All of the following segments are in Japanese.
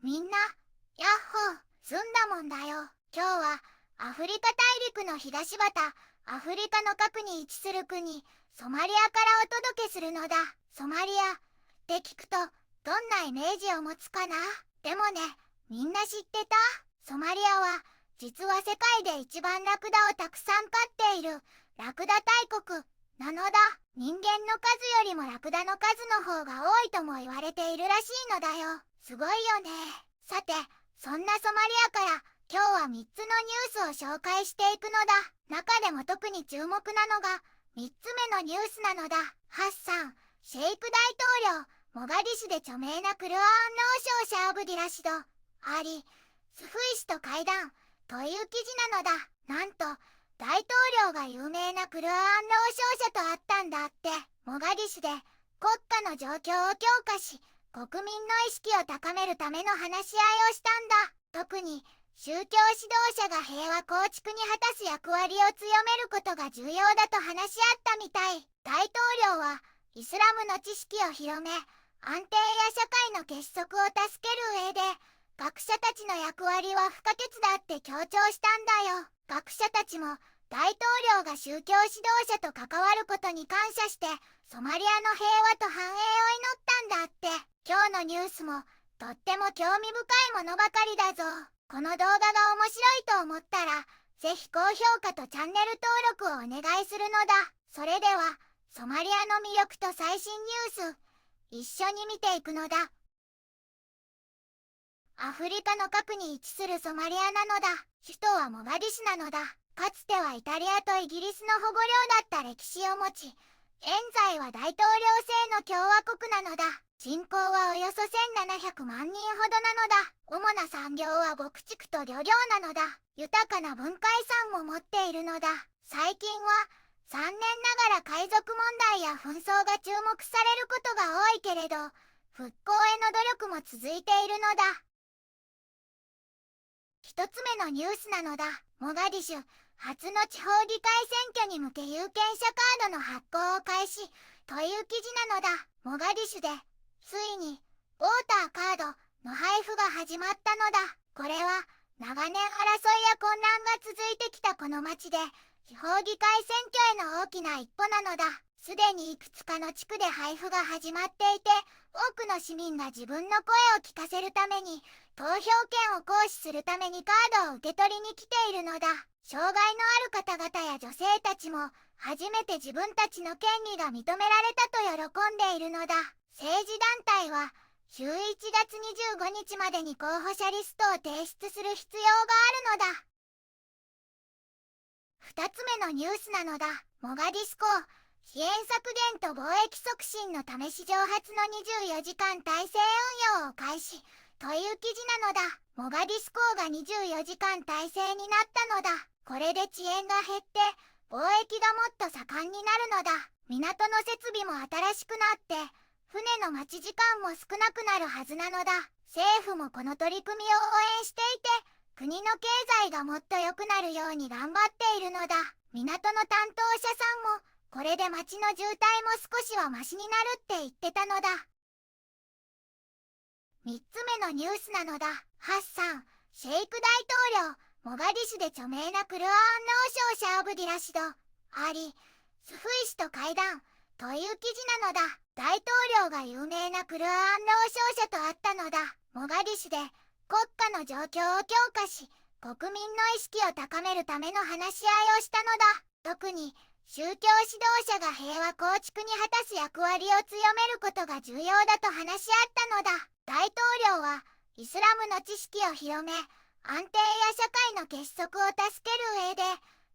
みんな、ヤッホー、済んだもんだよ。今日は、アフリカ大陸の東端、アフリカの核に位置する国、ソマリアからお届けするのだ。ソマリアって聞くと、どんなイメージを持つかな？でもね、みんな知ってた？ソマリアは、実は世界で一番ラクダをたくさん飼っている、ラクダ大国、なのだ。人間の数よりもラクダの数の方が多いとも言われているらしいのだよ。すごいよね。さて、そんなソマリアから今日は3つのニュースを紹介していくのだ。中でも特に注目なのが3つ目のニュースなのだ。ハッサン・シェイク大統領、モガディシュで著名なクルアーン農省シャーブディラシド、アリ・スフイ氏と会談という記事なのだ。なんと、大統領が有名なクルアーン農省者と会ったんだって。モガディシュで国家の状況を強化し、国民の意識を高めるための話し合いをしたんだ。特に宗教指導者が平和構築に果たす役割を強めることが重要だと話し合ったみたい。大統領はイスラムの知識を広め、安定や社会の結束を助ける上で、学者たちの役割は不可欠だって強調したんだよ。学者たちも大統領が宗教指導者と関わることに感謝して、ソマリアの平和と繁栄を祈ったんだって。今日のニュースもとっても興味深いものばかりだぞ。この動画が面白いと思ったら、ぜひ高評価とチャンネル登録をお願いするのだ。それでは、ソマリアの魅力と最新ニュース、一緒に見ていくのだ。アフリカの核に位置するソマリアなのだ。首都はモガディシュなのだ。かつてはイタリアとイギリスの保護領だった歴史を持ち、現在は大統領制の共和国なのだ。人口はおよそ1700万人ほどなのだ。主な産業は牧畜と漁業なのだ。豊かな文化遺産も持っているのだ。最近は残念ながら海賊問題や紛争が注目されることが多いけれど、復興への努力も続いているのだ。一つ目のニュースなのだ。モガディシュ初の地方議会選挙に向け有権者カードの発行を開始という記事なのだ。モガディシュでついにボーターカードの配布が始まったのだ。これは長年争いや混乱が続いてきたこの町で地方議会選挙への大きな一歩なのだ。すでにいくつかの地区で配布が始まっていて、多くの市民が自分の声を聞かせるために投票権を行使するためにカードを受け取りに来ているのだ。障害のある方々や女性たちも初めて自分たちの権利が認められたと喜んでいるのだ。政治団体は11月25日までに候補者リストを提出する必要があるのだ。2つ目のニュースなのだ。モガディス港支援削減と貿易促進のため史上初の24時間体制運用を開始という記事なのだ。モガディス港が24時間体制になったのだ。これで遅延が減って貿易がもっと盛んになるのだ。港の設備も新しくなって船の待ち時間も少なくなるはずなのだ。政府もこの取り組みを応援していて、国の経済がもっと良くなるように頑張っているのだ。港の担当者さんもこれで街の渋滞も少しはマシになるって言ってたのだ。3つ目のニュースなのだ。ハッサン・シェイク大統領、モガディシュで著名なクルアーン農省シャーブディラシド、アリ・スフイ氏と会談という記事なのだ。大統領が有名なクルアーン農省者と会ったのだ。モガディシュで国家の状況を強化し、国民の意識を高めるための話し合いをしたのだ。特に宗教指導者が平和構築に果たす役割を強めることが重要だと話し合ったのだ。大統領はイスラムの知識を広め、安定や社会の結束を助ける上で、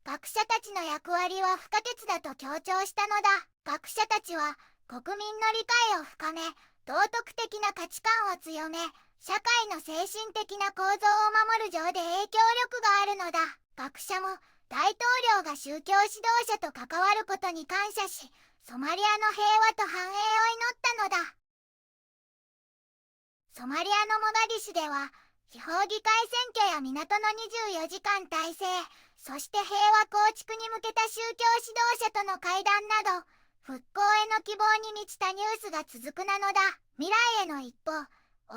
学者たちの役割は不可欠だと強調したのだ。学者たちは国民の理解を深め、道徳的な価値観を強め、社会の精神的な構造を守る上で影響力があるのだ。学者も大統領が宗教指導者と関わることに感謝し、ソマリアの平和と繁栄を祈ったのだ。ソマリアのモガディシュでは、地方議会選挙や港の24時間体制、そして平和構築に向けた宗教指導者との会談など、復興への希望に満ちたニュースが続くなのだ。未来への一歩、応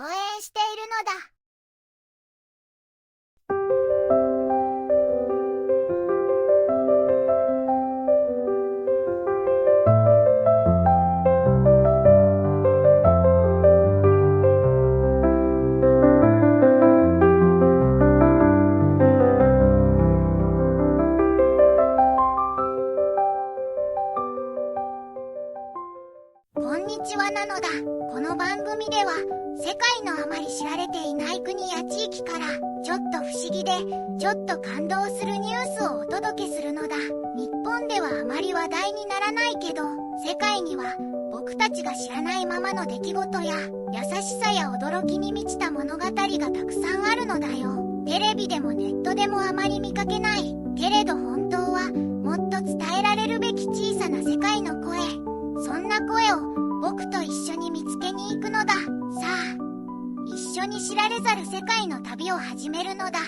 援しているのだ。れていない国や地域からちょっと不思議でちょっと感動するニュースをお届けするのだ。日本ではあまり話題にならないけど、世界には僕たちが知らないままの出来事や優しさや驚きに満ちた物語がたくさんあるのだよ。テレビでもネットでもあまり見かけないけれど本当はもっと伝えられるべき小さな世界の声、そんな声を僕と一緒に見つけに行くのだ。さあ、一緒に知られざる世界の旅を始めるのだ。